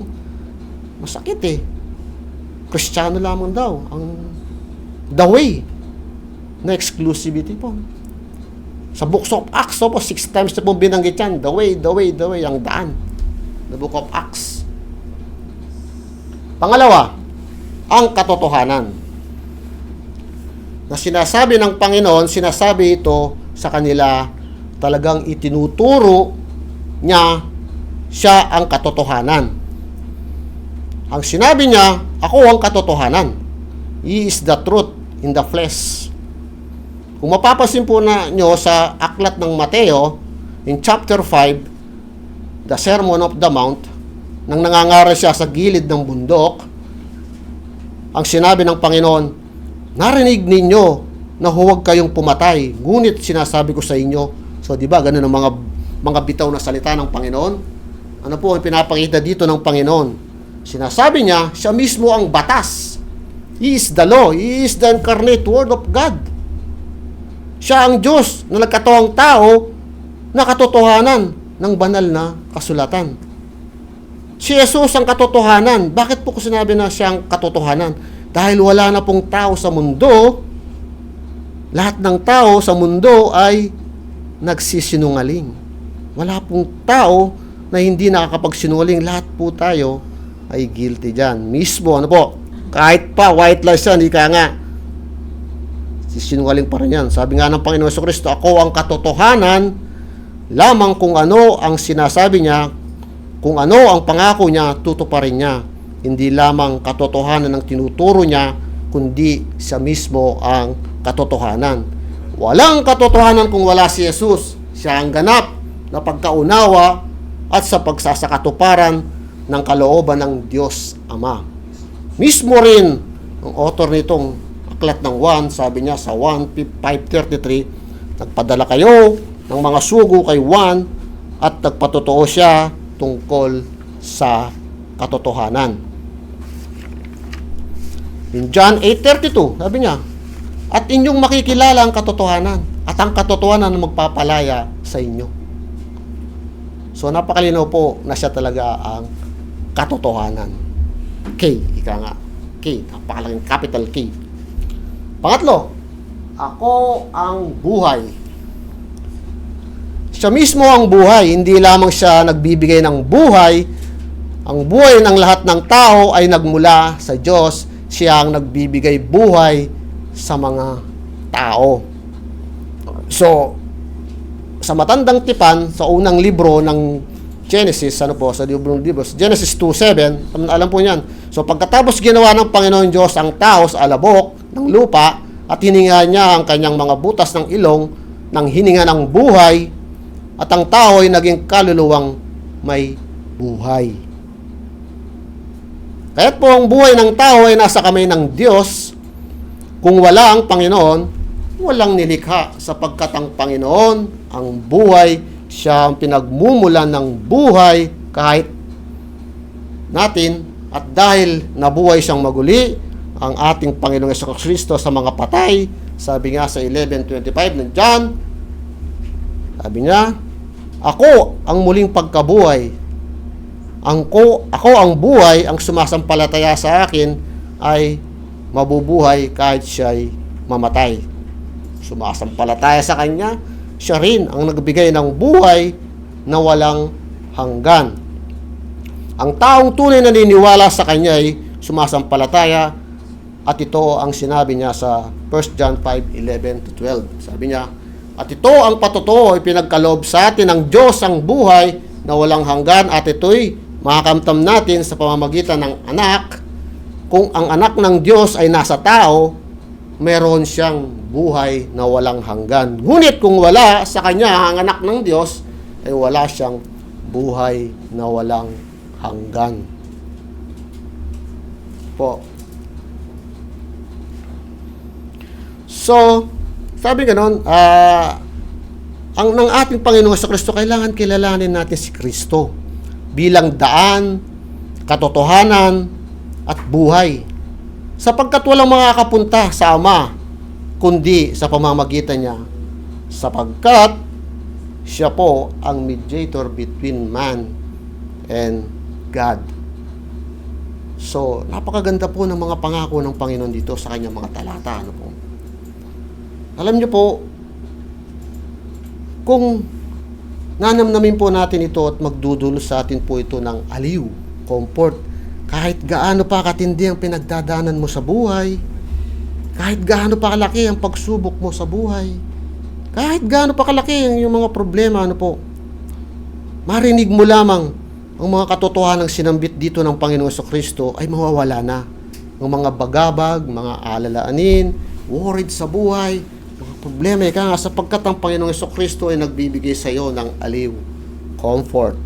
masakit Kristiyano lamang daw ang the way na exclusivity po. Sa Book of Acts, po 6 times na po binanggit yan, the way, ang daan. The Book of Acts. Pangalawa, ang katotohanan. Na sinasabi ng Panginoon, sinasabi ito sa kanila, talagang itinuturo niya siya ang katotohanan. Ang sinabi niya, ako ang katotohanan. He is the truth in the flesh. Kung mapapansin po na nyo sa aklat ng Mateo, in chapter 5, the Sermon of the Mount, nang nangangaral siya sa gilid ng bundok, ang sinabi ng Panginoon, narinig ninyo na huwag kayong pumatay, ngunit sinasabi ko sa inyo. So, di ba, ganun ang mga bitaw na salita ng Panginoon? Ano po ang pinapakita dito ng Panginoon? Sinasabi niya, siya mismo ang batas. He is the law. He is the incarnate word of God. Siya ang Diyos na nagkatawang tao na katotohanan ng banal na kasulatan. Si Jesus ang katotohanan. Bakit po ko sinabi na siya ang katotohanan? Dahil wala na pong tao sa mundo, lahat ng tao sa mundo ay nagsisinungaling. Wala pong tao na hindi nakakapagsinungaling. Lahat po tayo ay guilty dyan. Mismo, kahit pa white lies yan, hindi ka nga, sinungaling pa rin yan. Sabi nga ng Panginoon Jesucristo, ako ang katotohanan, lamang kung ano ang sinasabi niya, kung ano ang pangako niya, tutuparin niya. Hindi lamang katotohanan ang tinuturo niya, kundi siya mismo ang katotohanan. Walang katotohanan kung wala si Jesus. Siya ang ganap na pagkaunawa at sa pagsasakatuparan ng kalooban ng Diyos Ama. Mismo rin ang author nitong aklat ng 1, sabi niya sa 1:5:33, nagpadala kayo ng mga sugo kay Juan at nagpatotoo siya tungkol sa katotohanan. In John 8:32, sabi niya, at inyong makikilala ang katotohanan at ang katotohanan na magpapalaya sa inyo. So napakalinaw po na siya talaga ang katotohanan. K, ika nga. K, napakalaking capital K. Pangatlo, ako ang buhay. Siya mismo ang buhay, hindi lamang siya nagbibigay ng buhay. Ang buhay ng lahat ng tao ay nagmula sa Diyos. Siya ang nagbibigay buhay sa mga tao. So, sa matandang tipan, sa unang libro ng Genesis, sa libro Genesis 2:7, alam po niyan. So, pagkatapos ginawa ng Panginoon Diyos ang tao sa alabok ng lupa at hininga niya ang kanyang mga butas ng ilong ng hininga ng buhay at ang tao ay naging kaluluwang may buhay. Kaya't po ang buhay ng tao ay nasa kamay ng Diyos. Kung wala ang Panginoon, walang nilikha sapagkat ang Panginoon, ang buhay, siya ang pinagmumulan ng buhay kahit natin, at dahil nabuhay siyang maguli, ang ating Panginoong Jesucristo sa mga patay, sabi nga sa 11:25 ng John, sabi niya, ako ang muling pagkabuhay. Ako ang buhay, ang sumasampalataya sa akin ay mabubuhay kahit siya'y mamatay. Sumasampalataya sa Kanya, siya rin ang nagbigay ng buhay na walang hanggan. Ang taong tunay na naniniwala sa Kanya ay sumasampalataya, at ito ang sinabi niya sa 1 John 5:11-12. Sabi niya, at ito ang patotoo, ipinagkaloob sa atin ng Diyos ang buhay na walang hanggan, at ito'y makakamtam natin sa pamamagitan ng anak. Kung ang anak ng Diyos ay nasa tao, meron siyang buhay na walang hanggan. Ngunit kung wala sa Kanya ang anak ng Diyos, ay wala siyang buhay na walang hanggan. Po. So, sabi ganoon, ang ng ating Panginoong Jesucristo, kailangan kilalanin natin si Kristo bilang daan, katotohanan, at buhay. Sapagkat walang makakapunta sa Ama, kundi sa pamamagitan niya. Sapagkat siya po ang mediator between man and God. So, napakaganda po ng mga pangako ng Panginoon dito sa kanyang mga talata. Ano po? Alam niyo po, kung nanamnamin po natin ito at magdudulot sa atin po ito ng aliw, comfort, kahit gaano pa katindi ang pinagdadaanan mo sa buhay, kahit gaano pa kalaki ang pagsubok mo sa buhay, kahit gaano pa kalaki yung mga problema, ano po, marinig mo lamang ang mga katotohanan ng sinambit dito ng Panginoong Jesucristo ay mawawala na. Ang mga bagabag, mga alalaanin, worried sa buhay, mga problema, ika nga, sapagkat ang Panginoong Jesucristo ay nagbibigay sa iyo ng aliw, comfort.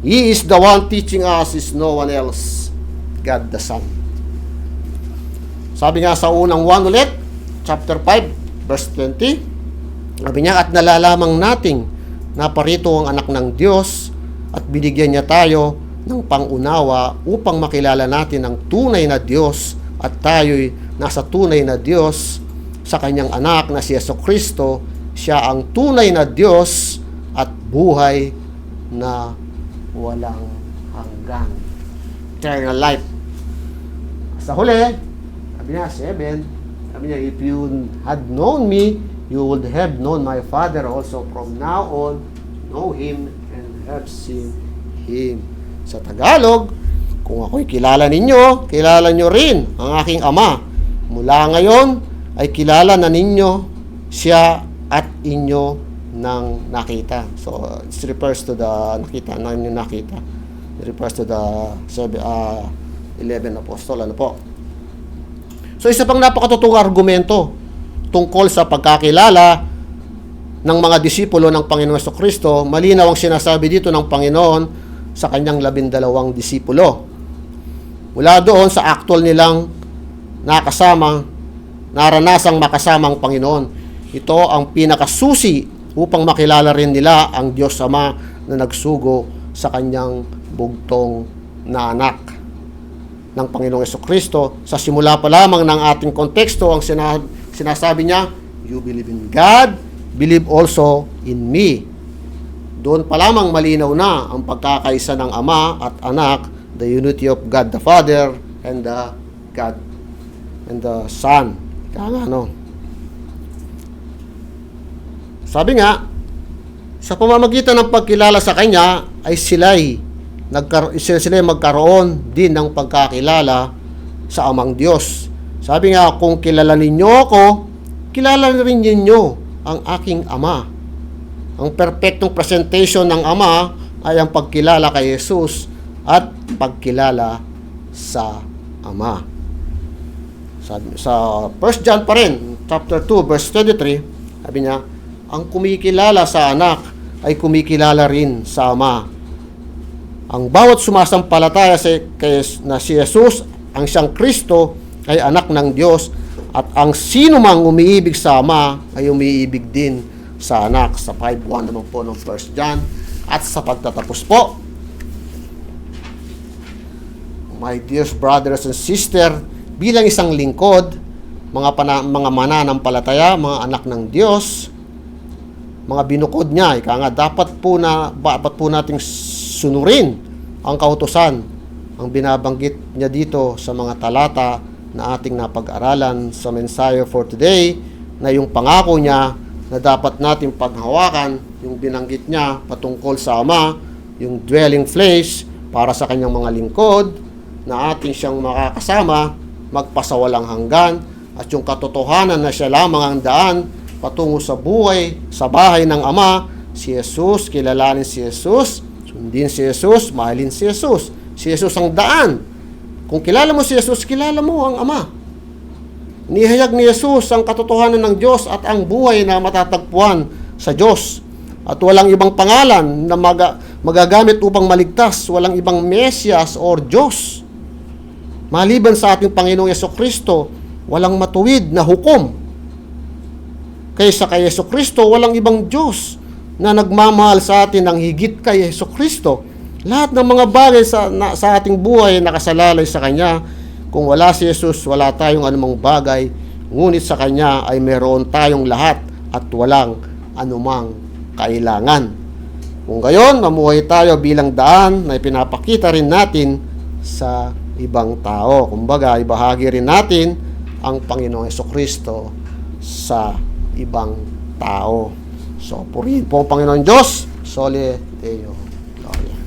He is the one teaching us, is no one else, God the Son. Sabi nga sa unang 1 ulit, chapter 5, verse 20, sabi niya, at nalalamang nating naparito ang anak ng Diyos at binigyan niya tayo ng pangunawa upang makilala natin ang tunay na Diyos at tayo'y nasa tunay na Diyos sa kanyang anak na si Jesucristo. Siya ang tunay na Diyos at buhay na walang hanggan. Eternal life. Sa huli, sabi niya, 7, sabi niya, if you had known me, you would have known my Father also. From now on, know Him and have seen Him. Sa Tagalog, kung ako'y kilala ninyo, kilala nyo rin ang aking Ama. Mula ngayon, ay kilala na ninyo siya at inyo nang nakita. So, it refers to the nakita, na inyo nakita. It refers to the 11 apostol. Ano po? So, isa pang napakatotong argumento tungkol sa pagkakilala ng mga disipulo ng Panginoong Jesucristo. Malinaw ang sinasabi dito ng Panginoon sa kanyang 12 disipulo. Mula doon sa actual nilang naranasang makasamang Panginoon. Ito ang pinakasusi upang makilala rin nila ang Diyos Ama na nagsugo sa kanyang bugtong na anak ng Panginoong Jesucristo. Sa simula pa lamang ng ating konteksto, ang sinasabi niya, you believe in God, believe also in me. Doon pa lamang malinaw na ang pagkakaisa ng Ama at Anak, the unity of God the Father and the God and the Son. Kaya ano? Sabi nga, sa pamamagitan ng pagkilala sa Kanya, ay sila'y magkaroon din ng pagkakilala sa Amang Diyos. Sabi nga, kung kilala ninyo ako, kilala rin ninyo ang aking Ama. Ang perfectong presentation ng Ama ay ang pagkilala kay Jesus at pagkilala sa Ama. Sa 1 John pa rin, chapter 2, verse 23, sabi niya, ang kumikilala sa anak ay kumikilala rin sa Ama. Ang bawat sumasampalataya na si Jesus, ang siyang Kristo, ay anak ng Diyos, at ang sino mang umiibig sa Ama ay umiibig din sa anak. Sa 5:1 naman po ng 1 John. At sa pagtatapos po, my dear brothers and sister, bilang isang lingkod, mga mananampalataya, mga anak ng Diyos, mga binukod niya, dapat po nating sunurin ang kautusan, ang binabanggit niya dito sa mga talata na ating napag-aralan sa mensahe for today, na yung pangako niya na dapat natin paghawakan, yung binanggit niya patungkol sa Ama, yung dwelling place para sa kanyang mga lingkod, na ating siyang makakasama magpasawalang hanggan, at yung katotohanan na siya lamang ang daan patungo sa buhay, sa bahay ng Ama, si Jesus, kilalanin si Jesus, sundin si Jesus, mahalin si Jesus. Si Jesus ang daan. Kung kilala mo si Jesus, kilala mo ang Ama. Nihayag ni Jesus ang katotohanan ng Diyos at ang buhay na matatagpuan sa Diyos. At walang ibang pangalan na magagamit upang maligtas, walang ibang Mesiyas or Diyos. Maliban sa ating Panginoong Yesukristo, walang matuwid na hukom. Kaysa kay Yesukristo, walang ibang Diyos na nagmamahal sa atin ng higit kay Yesukristo. Lahat ng mga bagay sa ating buhay nakasalalay sa Kanya. Kung wala si Jesus, wala tayong anumang bagay. Ngunit sa Kanya ay meron tayong lahat at walang anumang kailangan. Kung gayon, mamuhay tayo bilang daan na ipinapakita rin natin sa ibang tao. Kumbaga, ibahagi rin natin ang Panginoong Yesukristo sa ibang tao. So, purihin po ang Panginoon Diyos. Soli Deo Gloria.